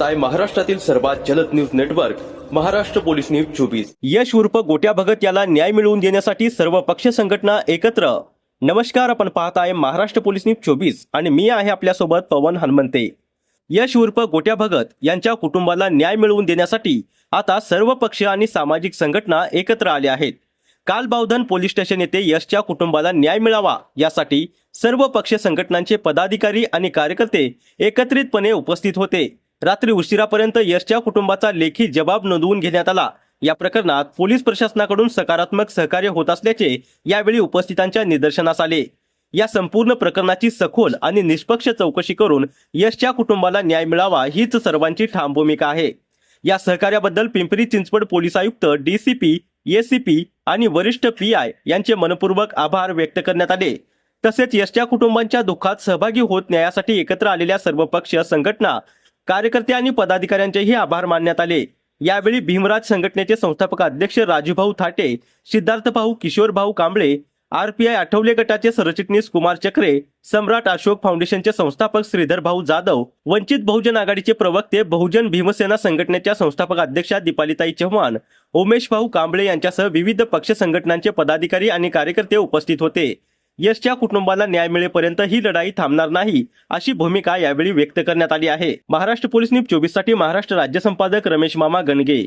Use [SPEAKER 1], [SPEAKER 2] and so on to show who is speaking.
[SPEAKER 1] पाहताय महाराष्ट्रातील सर्वात जलद news network Maharashtra police news 24। यश उर्फ गोट्या भगत याला न्याय मिळवून देण्यासाठी सर्व पक्ष संघटना एकत्र। नमस्कार, आपण पाहताय महाराष्ट्र पोलीस न्यूज 24 आणि मी आहे आपल्यासोबत पवन हनुमंते। यश उर्फ गोट्या भगत यांच्या कुटुंबाला न्याय मिळवून देण्यासाठी आता सर्व पक्ष आणि सामाजिक संघटना एकत्र आले आहेत। काल बावधन पोलीस स्टेशन येथे यशच्या कुटुंबाला न्याय मिळावा यासाठी सर्व पक्ष संघटनांचे पदाधिकारी आणि कार्यकर्ते एकत्रितपणे उपस्थित होते। रात्री उशिरापर्यंत यशच्या कुटुंबाचा लेखी जबाब नोंदवून घेण्यात आला। या प्रकरणात पोलीस प्रशासनाकडून सकारात्मक सहकार्य होत असल्याचे यावेळी उपस्थितांच्या निदर्शनास आले। या संपूर्ण प्रकरणाची सखोल आणि निष्पक्ष चौकशी करून यशच्या कुटुंबाला न्याय मिळावा हीच सर्वांची ठाम भूमिका आहे। या सहकार्याबद्दल पिंपरी चिंचवड पोलीस आयुक्त, डीसीपी, एसीपी आणि वरिष्ठ पीआय यांचे मनपूर्वक आभार व्यक्त करण्यात आले। तसेच यशच्या कुटुंबांच्या दुःखात सहभागी होत न्यायासाठी एकत्र आलेल्या सर्व पक्ष संघटना, कार्यकर्ते आणि पदाधिकाऱ्यांचेही आभार मानण्यात आले। यावेळी भीमराज संघटनेचे संस्थापक अध्यक्ष राजूभाऊ थाटे, सिद्धार्थभाऊ किशोरभाऊ कांबळे, आरपीआय आठवले गटाचे सरचिटणीस कुमार चक्रे, सम्राट अशोक फाउंडेशनचे संस्थापक श्रीधरभाऊ जाधव, वंचित बहुजन आघाडीचे प्रवक्ते, बहुजन भीमसेना संघटनेच्या संस्थापक अध्यक्षा दीपालीताई चव्हाण, उमेश भाऊ कांबळे यांच्यासह विविध पक्ष संघटनांचे पदाधिकारी आणि कार्यकर्ते उपस्थित होते। यशच्या कुटुंबाला न्याय मिळेपर्यंत ही लढाई थांबणार नाही अशी भूमिका यावेळी व्यक्त करण्यात आली आहे। महाराष्ट्र पोलीस न्यूज 24 साठी महाराष्ट्र राज्य संपादक रमेश मामा गणगे।